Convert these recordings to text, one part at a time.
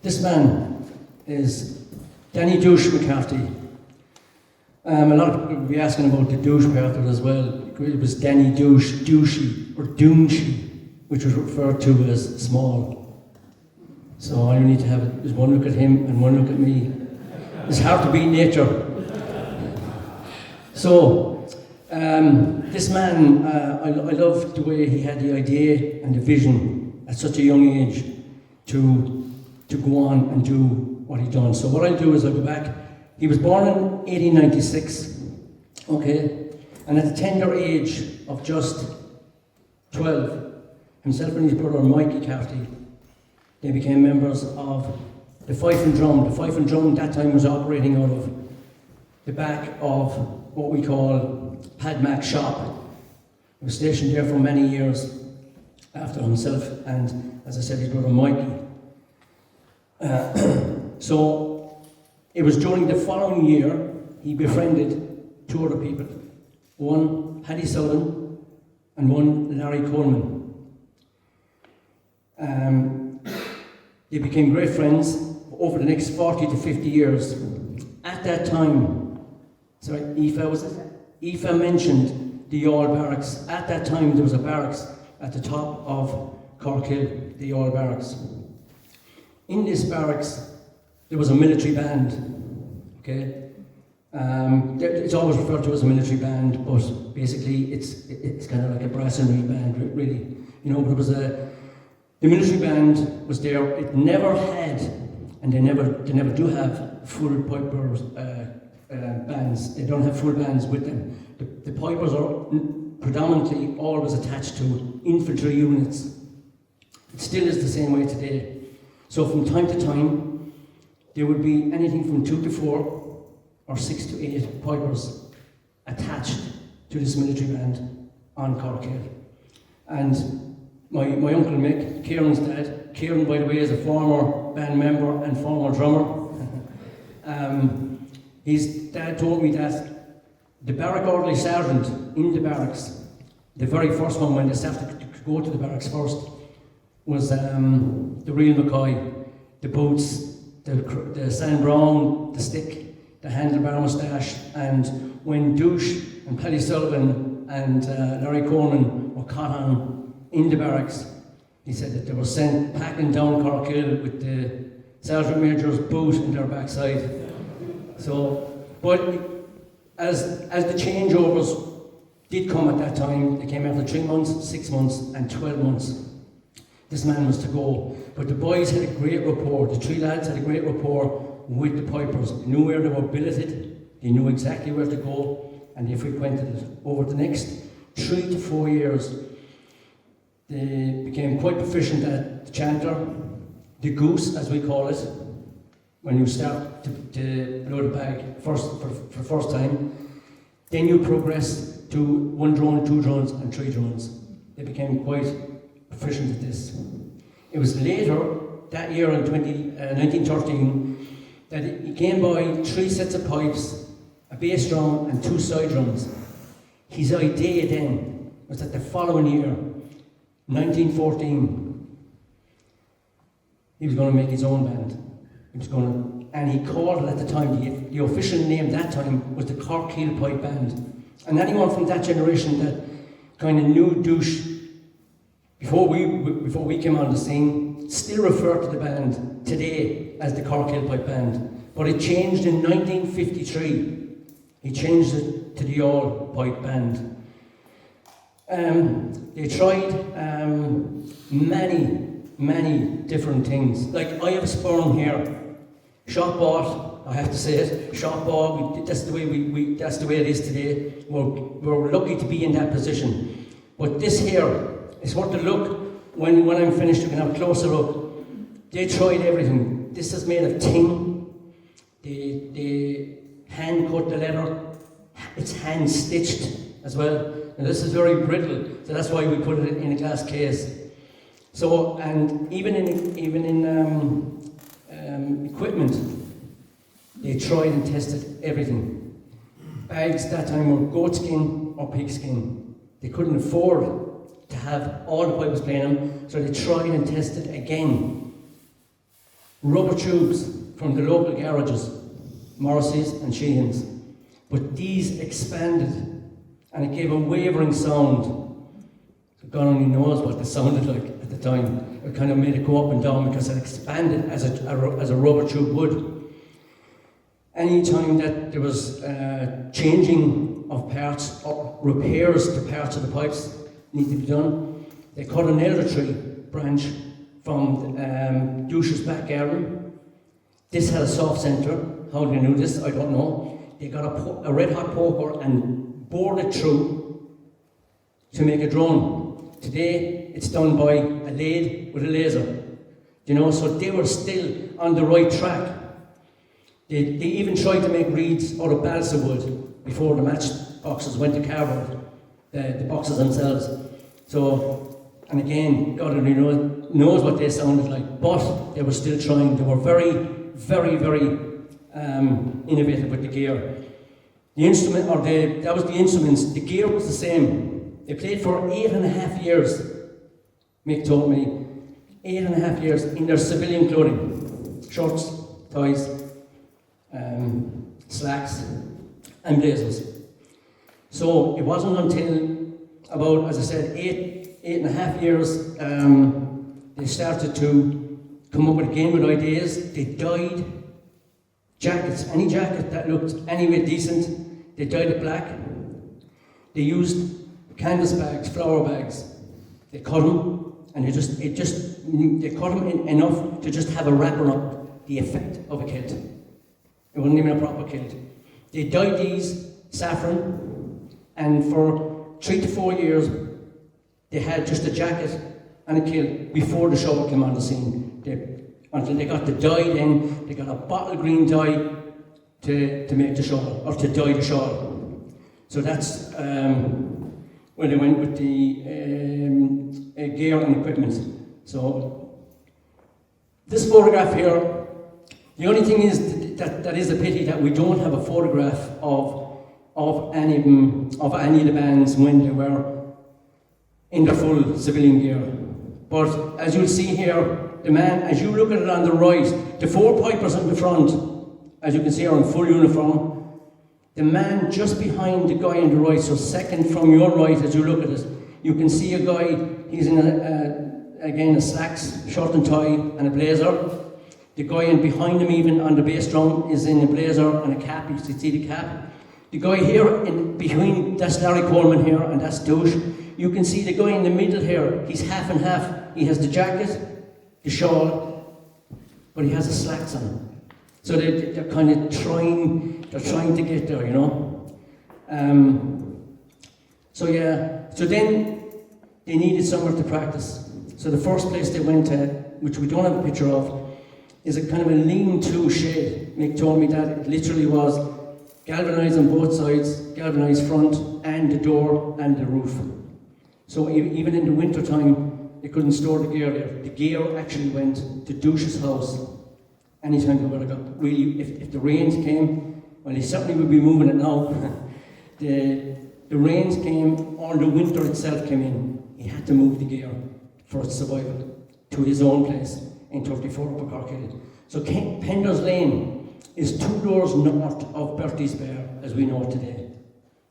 This man is Danny Douche McCarthy. A lot of people will be asking about the douche part of it as well. It was Danny Douche, Douchey, or Doonchey, which was referred to as small. So all you need to have is one look at him and one look at me. It's hard to beat nature. So, this man, I loved the way he had the idea and the vision at such a young age to go on and do what he'd done. So what I'll do is I'll go back. He was born in 1896, okay? And at the tender age of just 12, himself and his brother Mikey Carty, they became members of the Fife and Drum. The Fife and Drum at that time was operating out of the back of what we call Padmac Shop. He was stationed there for many years after himself and, as I said, his brother Mikey. So it was during the following year he befriended two other people. One, Paddy Sullivan, and one, Larry Coleman. They became great friends over the next 40 to 50 years. At that time, sorry, Aoife mentioned the Youghal Barracks. At that time, there was a barracks at the top of Cork Hill, the Youghal Barracks. In this barracks, there was a military band, okay? It's always referred to as a military band, but basically it's kind of like a brass and reel band, really. You know, but it was the military band was there. It never had, and they never do have full pipers bands. They don't have full bands with them. The pipers are predominantly always attached to infantry units. It still is the same way today. So from time to time, there would be anything from 2 to 4 or 6 to 8 pipers attached to this military band on Cork Hill. And my uncle Mick, Kieran's dad, Kieran, by the way, is a former band member and former drummer. His dad told me that the barrack orderly sergeant in the barracks, the very first one when they started to go to the barracks first, was the real McCoy, the boots, the San Brown, the stick, the handlebar moustache, and when Douche and Paddy Sullivan and Larry Coleman were caught on in the barracks, he said that they were sent packing down Cork Hill with the Sergeant Major's boot in their backside. So, but as the changeovers did come at that time, they came after 3 months, 6 months, and 12 months. This man was to go. But the boys had a great rapport. The three lads had a great rapport with the pipers. They knew where they were billeted. They knew exactly where to go, and they frequented it. Over the next 3 to 4 years, they became quite proficient at the chanter, the goose, as we call it, when you start to blow the bag for the first time. Then you progress to 1 drone, 2 drones, and 3 drones. They became quite proficient at this. It was later, that year in 1913, that he came by 3 sets of pipes, a bass drum, and 2 side drums. His idea then was that the following year, 1914, he was going to make his own band. And he called it at the time, the official name that time was the Youghal Pipe Band. And anyone from that generation that kind of knew Douche before we came on the scene still refer to the band today as the Youghal Pipe Band. But it changed in 1953. He changed it to the Youghal Pipe Band. They tried many different things. Like I have a sperm here, shop bought. I have to say it, shop bought. That's the way that's the way it is today. We're lucky to be in that position. But this here is what the look. When I'm finished, you can have a closer look. They tried everything. This is made of tin. They hand cut the leather. It's hand stitched as well. And this is very brittle, so that's why we put it in a glass case. So, and even in equipment, they tried and tested everything. Bags that time were goat skin or pig skin. They couldn't afford to have all the pipers playing them, so they tried and tested again. rubber tubes from the local garages, Morrissey's and Sheehan's. But these expanded, and it gave a wavering sound. So God only knows what this sounded like at the time. It kind of made it go up and down because it expanded as a rubber tube would. Any time that there was changing of parts or repairs to parts of the pipes need to be done, they cut an elder tree branch from Douche's back garden. This had a soft centre. How they knew this, I don't know. They got a red hot poker and bored it through to make a drone. Today, it's done by a lathe with a laser. You know, so they were still on the right track. They even tried to make reeds out of balsa wood before the match boxes went to cardboard, the boxes themselves. So, and again, God only knows what they sounded like, but they were still trying. They were very, very, very innovative with the gear. The instrument, that was the instruments. The gear was the same. They played for 8.5 years. Mick told me, 8.5 years in their civilian clothing, shorts, ties, slacks, and blazers. So it wasn't until about, as I said, 8.5 years, they started to come up again with ideas. They dyed jackets, any jacket that looked anyway decent, they dyed it black. They used canvas bags, flour bags. They cut them, and they cut them enough to just have a wrapper up the effect of a kilt. It wasn't even a proper kilt. They dyed these saffron, and for 3 to 4 years, they had just a jacket and a kilt before the shovel came on the scene. Until they got the dye in, they got a bottle green dye to make the shawl, or to dye the shawl. So that's where they went with the gear and equipment. So this photograph here, the only thing is that is a pity that we don't have a photograph of any of the bands when they were in their full civilian gear. But as you'll see here, the man, as you look at it on the right, the 4 pipers in the front, as you can see, are in full uniform. The man just behind the guy on the right, so second from your right as you look at it, you can see a guy, he's in a slacks, shirt and tie, and a blazer. The guy in behind him, even on the bass drum, is in a blazer and a cap. You can see the cap. The guy here in between, that's Larry Coleman here, and that's Douche. You can see the guy in the middle here, he's half and half. He has the jacket, the shawl, but he has the slacks on. So they're kind of trying to get there, you know. So then they needed somewhere to practice. So the first place they went to, which we don't have a picture of, is a kind of a lean-to shed. Mick told me that it literally was galvanised on both sides, galvanised front and the door and the roof. So even in the winter time, they couldn't store the gear there. The gear actually went to Douche's house anytime they would have got really, if the rains came, well, he certainly would be moving it now. the rains came, or the winter itself came in, he had to move the gear for its survival to his own place in 34 Upper Cork Hill. So Pender's Lane is 2 doors north of Bertie's Bear, as we know it today.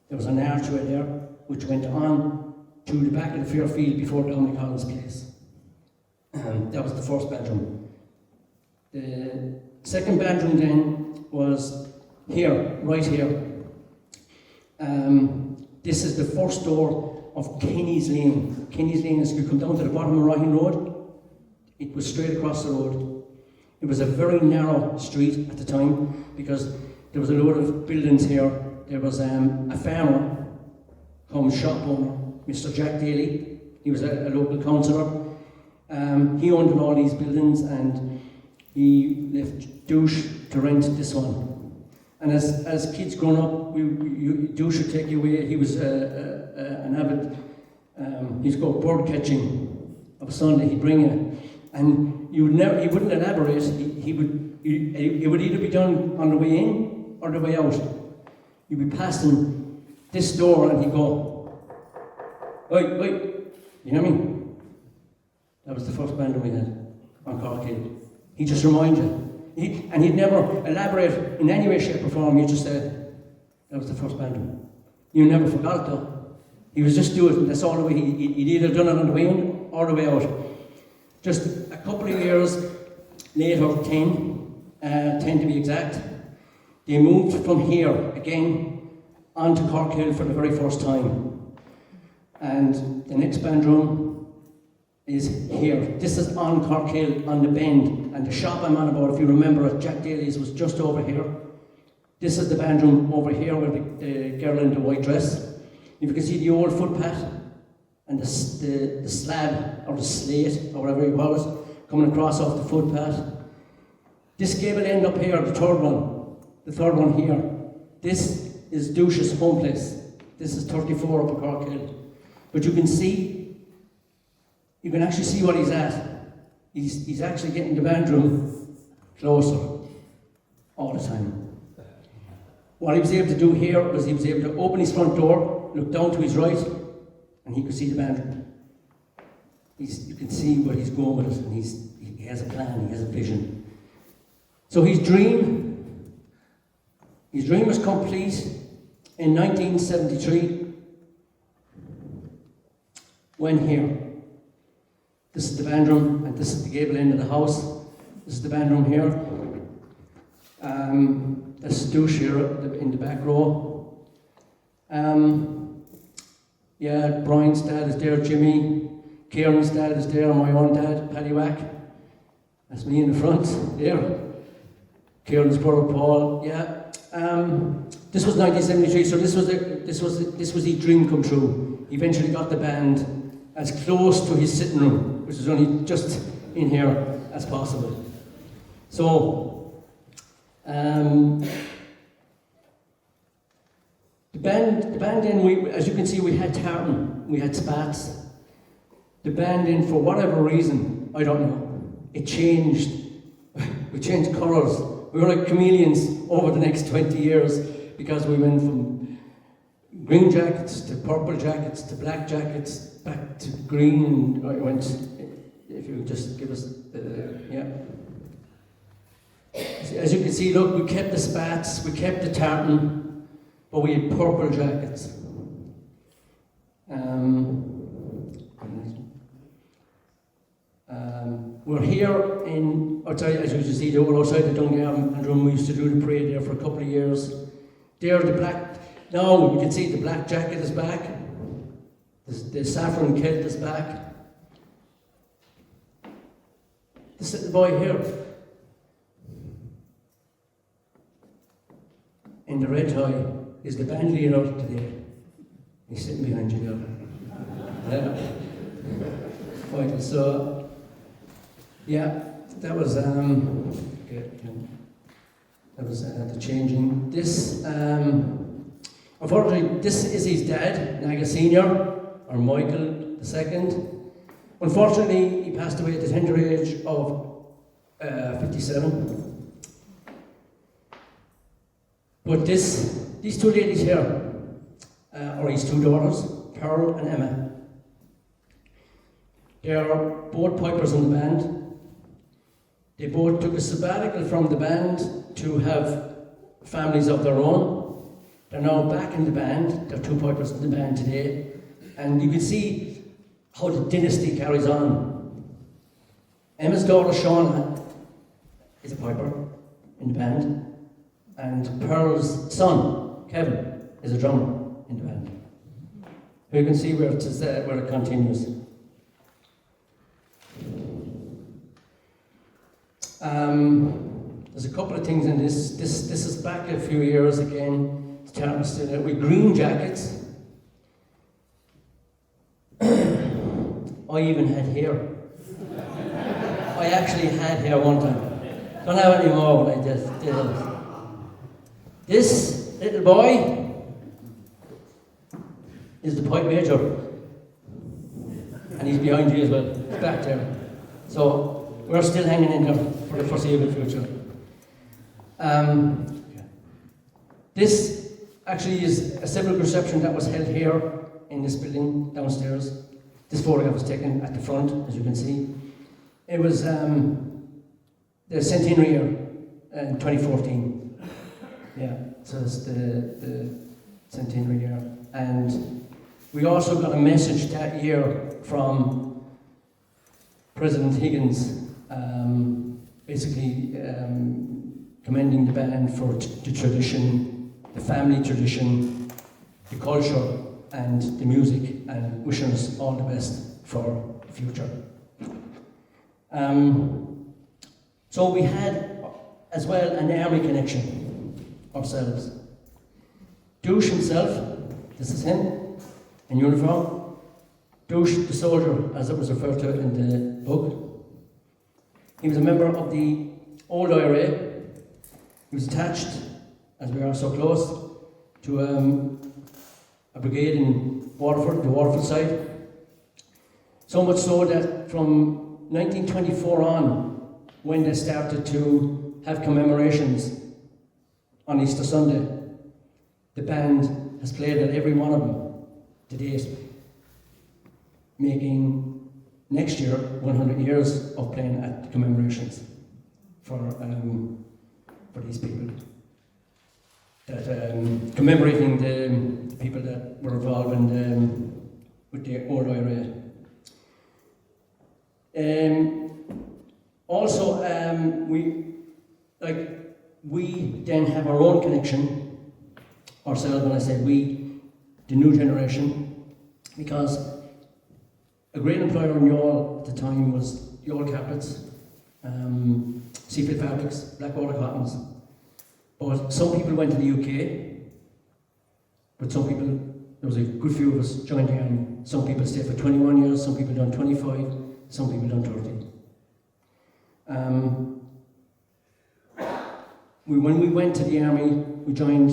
There was an archway there which went on to the back of the Fairfield before Dominic Holland's place. That was the first bedroom. The second bedroom then was here, right here. This is the first door of Kenny's Lane. Kenny's Lane is, you come down to the bottom of Raheen Road, it was straight across the road. It was a very narrow street at the time because there was a load of buildings here. There was a farmer, home shop owner, Mr. Jack Daly. He was a local councillor. He owned all these buildings and he left Douche to rent this one. And as kids growing up, Douche would take you away. He was an avid, he'd go bird catching of a Sunday, he'd bring you. And he wouldn't elaborate. It would either be done on the way in or the way out. You'd be passing this door and he'd go, "Oi, you hear me?" That was the first band we had on Cork Hill. He just reminds you. And he'd never elaborate in any way, shape or form. He just said, that was the first band room. You never forgot it though. He was just doing it, and that's all the way. He'd either done it on the way in or the way out. Just a couple of years later, 10 to be exact, they moved from here again onto Cork Hill for the very first time. And the next band room is here. This is on Cork Hill, on the bend. And the shop I'm on about, if you remember it, Jack Daly's was just over here. This is the band room over here with the girl in the white dress. If you can see the old footpath and the slab or the slate or whatever you call it coming across off the footpath. This gable end up here, the third one here. This is Douche's home place. This is 34 up at Cork Hill. But you can actually see what he's at. He's actually getting the band room closer all the time. What he was able to do here was he was able to open his front door, look down to his right, and he could see the band room. You can see where he's going with it, and he has a plan, he has a vision. So his dream was complete in 1973 when here. This is the band room, and this is the gable end of the house. This is the band room here. This is Douche here in the back row. Brian's dad is there, Jimmy. Kieran's dad is there, my own dad, Paddy Wack. That's me in the front there. Kieran's brother Paul. This was 1973, so this was his dream come true. He eventually got the band as close to his sitting room, which is only just in here, as possible. So, the band in, as you can see, we had tartan, we had spats. The band in, for whatever reason, I don't know, it changed. We changed colours. We were like chameleons over the next 20 years because we went from green jackets to purple jackets to black jackets back to green, and I went, if you just give us As you can see, look, we kept the spats, we kept the tartan, but we had purple jackets. We're here in, outside, as you can see, outside the Dungarvan room. We used to do the parade there for a couple of years. There, now you can see the black jacket is back. The saffron kilt is back. This little boy here, in the red tie, is the band leader today. He's sitting behind you there. Right, so, that was the changing. This, unfortunately, this is his dad, Naga Senior, or Michael II. Unfortunately, he passed away at the tender age of 57. But these two ladies here are his two daughters, Pearl and Emma. They are both pipers in the band. They both took a sabbatical from the band to have families of their own. They're now back in the band. They're two pipers in the band today. And you can see how the dynasty carries on. Emma's daughter, Shauna, is a piper in the band. And Pearl's son, Kevin, is a drummer in the band. You can see where it continues. There's a couple of things in this. This is back a few years again. With green jackets. I even had hair. I actually had hair one time. Don't have it anymore, but I just did it. This little boy is the pipe major. And he's behind you as well. He's back there. So we're still hanging in there for the foreseeable future. This actually is a civic reception that was held here in this building downstairs. This photograph was taken at the front, as you can see. It was the centenary year in 2014. Yeah, so it's the centenary year. And we also got a message that year from President Higgins, basically commending the band for the tradition, the family tradition, the culture, and the music, and wishing us all the best for the future. So we had as well an army connection ourselves. Douche himself, this is him in uniform. Douche the soldier, as it was referred to in the book. He was a member of the old IRA. He was attached, as we are so close, to a brigade in Waterford, the Waterford side. So much so that from 1924 on, when they started to have commemorations on Easter Sunday, the band has played at every one of them to date, making next year 100 years of playing at the commemorations for these people. That commemorating the people that were involved in with the old IRA. Also, we then have our own connection ourselves. When I say we, the new generation, because a great employer in Youghal at the time was Youghal Carpets, Seafield Fabrics, Blackwater Cottons. But some people went to the UK, but some people, there was a good few of us joined the army. Some people stayed for 21 years, some people done 25, some people done 30. When we went to the army, we joined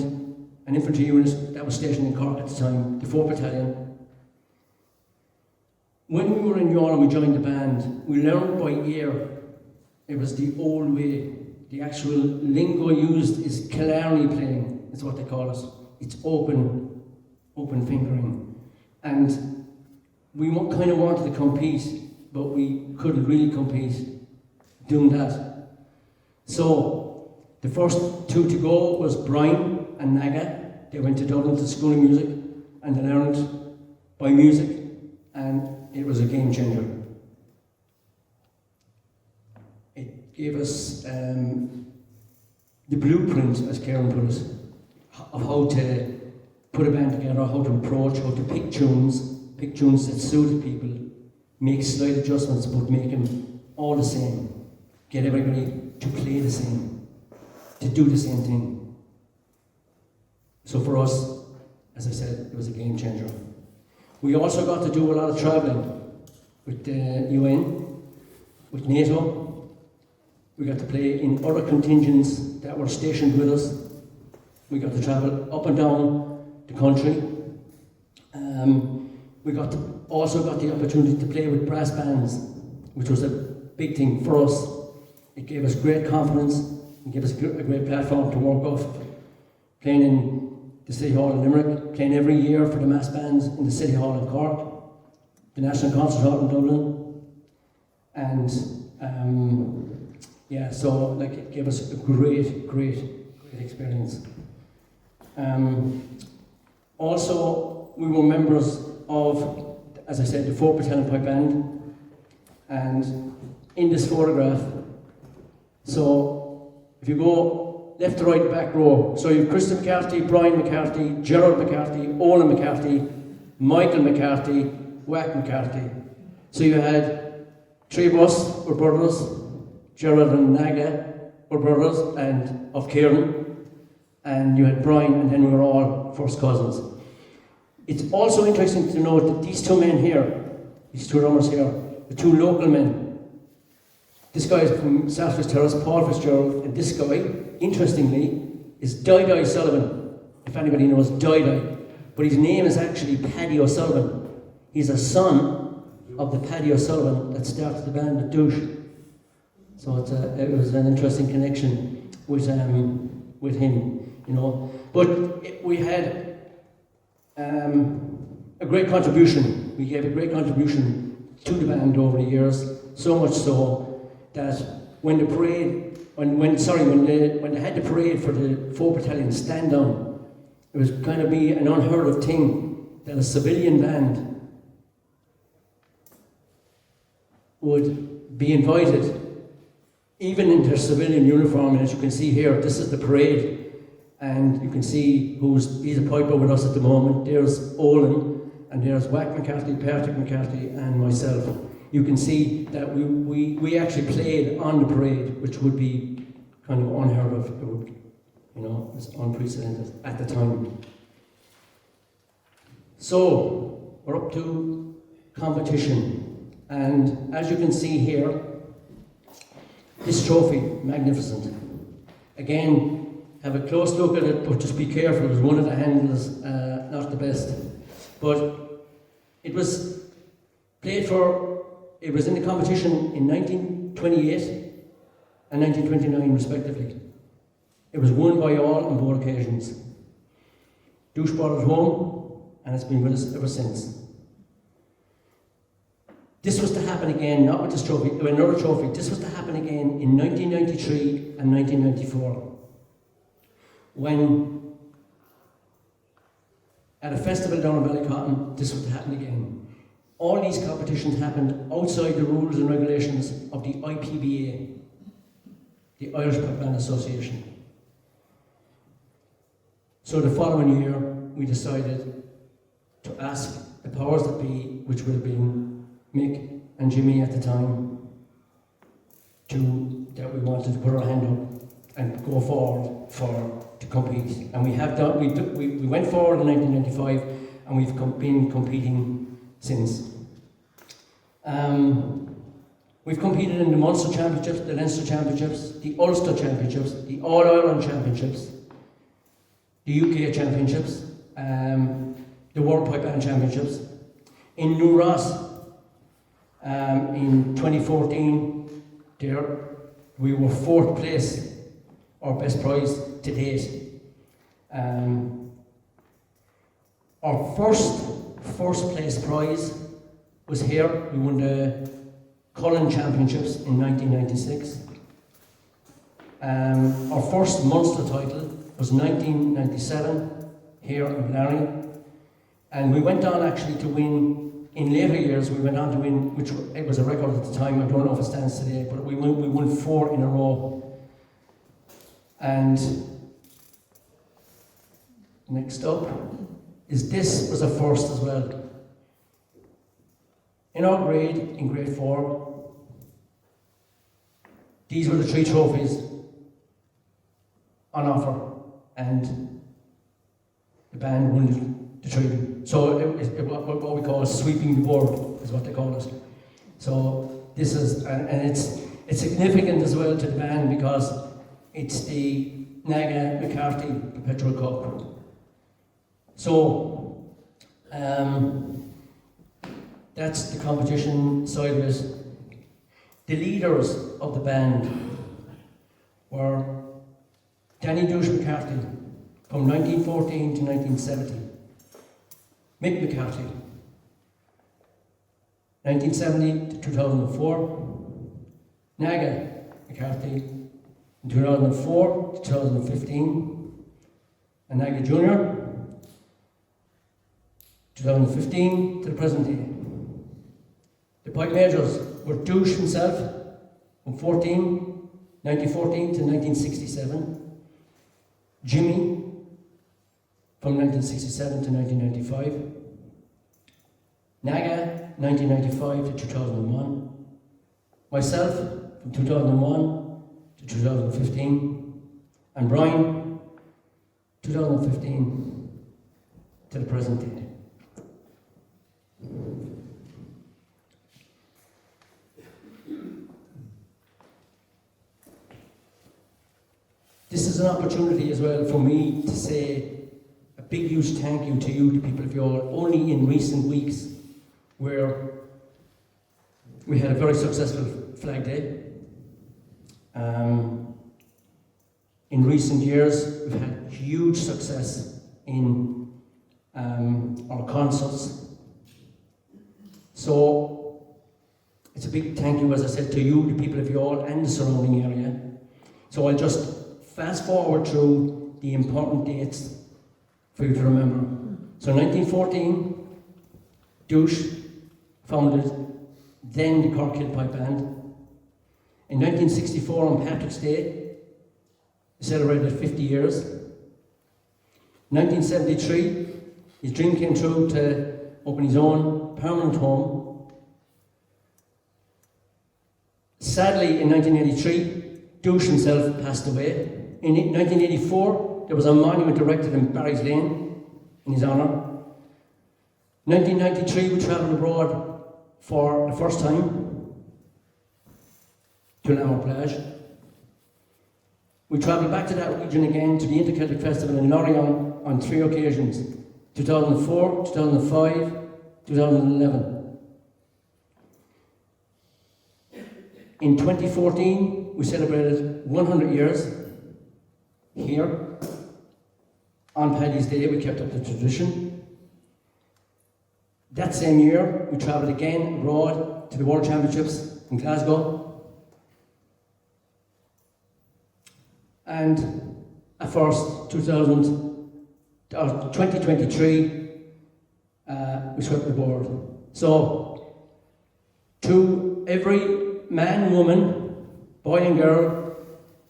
an infantry unit that was stationed in Cork at the time, the 4th Battalion. When we were in Youghal and we joined the band, we learned by ear. It was the old way. The actual lingo used is Killarney playing, is what they call it. It's open fingering. And we kind of wanted to compete, but we couldn't really compete doing that. So the first two to go was Brian and Naga. They went to Dublin to school of music and they learned by music, and it was a game changer. It gave us the blueprint, as Karen put it, of how to put a band together, how to approach, how to pick tunes that suited people, make slight adjustments but make them all the same. Get everybody to play the same, to do the same thing. So for us, as I said, it was a game changer. We also got to do a lot of travelling with the UN, with NATO. We got to play in other contingents that were stationed with us. We got to travel up and down the country. We also got the opportunity to play with brass bands, which was a big thing for us. It gave us great confidence, it gave us a great platform to work off. Playing in the City Hall in Limerick, playing every year for the mass bands in the City Hall in Cork, the National Concert Hall in Dublin, and so it gave us a great experience. Also, we were members of, as I said, the 4th Battalion Pipe Band, and in this photograph, so if you go left to right, back row, so you have Christy McCarthy, Brian McCarthy, Gerald McCarthy, Owen McCarthy, Michael McCarthy, Whack McCarthy. So you had three of us were brothers, Gerald and Naga were brothers, and of Kieran, and you had Brian, and then we were all first cousins. It's also interesting to note that these two men here, these two drummers here, the two local men, this guy is from Southwest Terrace, Paul Fitzgerald, and this guy, interestingly, is Di Sullivan, if anybody knows Di. But his name is actually Paddy O'Sullivan. He's a son of the Paddy O'Sullivan that started the band at Douche. So it was an interesting connection with him, you know. But we had a great contribution. We gave a great contribution to the band over the years, so much so that when the parade when they had the parade for the 4 battalion stand down, it was going to be an unheard of thing that a civilian band would be invited, even in their civilian uniform. And as you can see here, this is the parade, and you can see he's a piper with us at the moment. There's Olin, and there's Whack McCarthy, Patrick McCarthy, and myself. You can see that we actually played on the parade, which would be kind of unheard of. It would, you know, it's unprecedented at the time. So we're up to competition, and as you can see here, this trophy, magnificent. Again, have a close look at it, but just be careful, because one of the handles not the best. But it was played for. It was in the competition in 1928 and 1929 respectively. It was won by all on both occasions. Douche brought it home, and it's been with us ever since. This was to happen again, not with this trophy, another trophy. This was to happen again in 1993 and 1994, when at a festival down in Ballycotton, this was to happen again. All these competitions happened outside the rules and regulations of the IPBA, the Irish Pipe Band Association. So the following year, we decided to ask the powers that be, which would have been Mick and Jimmy at the time, that we wanted to put our hand up and go forward to compete. And we have done. We went forward in 1995, and we've been competing since. We've competed in the Munster Championships, the Leinster Championships, the Ulster Championships, the All-Ireland Championships, the UK Championships, the World Pipe Band Championships. In New Ross, in 2014, there we were 4th place, our best prize to date. Our first place prize was here. We won the Cullen Championships in 1996. Our first Munster title was 1997 here in Larry, and we went on actually to win. In later years, we went on to win, which it was a record at the time. I don't know if it stands today, but we won 4 in a row. And next up is this was a first as well. In our grade, in grade 4, these were the 3 trophies on offer, and the band won the 3. So what we call sweeping the board is what they call it. So this is, and it's significant as well to the band, because it's the Naga McCarthy Perpetual Cup. So that's the competition side of it. The leaders of the band were Danny Douche McCarthy from 1914 to 1970. Mick McCarthy, 1970 to 2004. Naga McCarthy, 2004 to 2015. And Naga Jr., 2015 to the present day. The pipe majors were Douche himself from 1914 to 1967. Jimmy from 1967 to 1995. Naga, 1995 to 2001. Myself, from 2001 to 2015. And Brian, 2015 to the present day. This is an opportunity as well for me to say a big huge thank you to you, the people of Youghal. Only in recent weeks, where we had a very successful Flag Day. In recent years, we've had huge success in our concerts. So it's a big thank you, as I said, to you, the people of Youghal and the surrounding area. So I'll just fast forward through the important dates for you to remember. So 1914, Douche founded then the Youghal Pipe Band. In 1964, on Patrick's Day, he celebrated 50 years. 1973, his dream came true to open his own permanent home. Sadly, in 1983, Douche himself passed away. In 1984, there was a monument erected in Barry's Lane in his honour. 1993, we travelled abroad for the first time to Lamar Plage. We travelled back to that region again to the Inter-Celtic Festival in Lorient on 3 occasions: 2004, 2005, 2011. In 2014, we celebrated 100 years here. On Paddy's Day, we kept up the tradition. That same year, we travelled again abroad to the World Championships in Glasgow. And at first, 2023, we swept the board. So, to every man, woman, boy and girl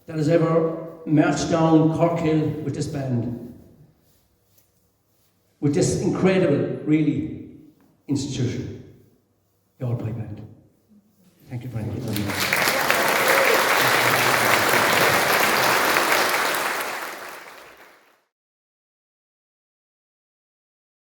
that has ever marched down Cork Hill with this band, with this incredible, really, institution, Youghal Pipe Band. Thank you very much.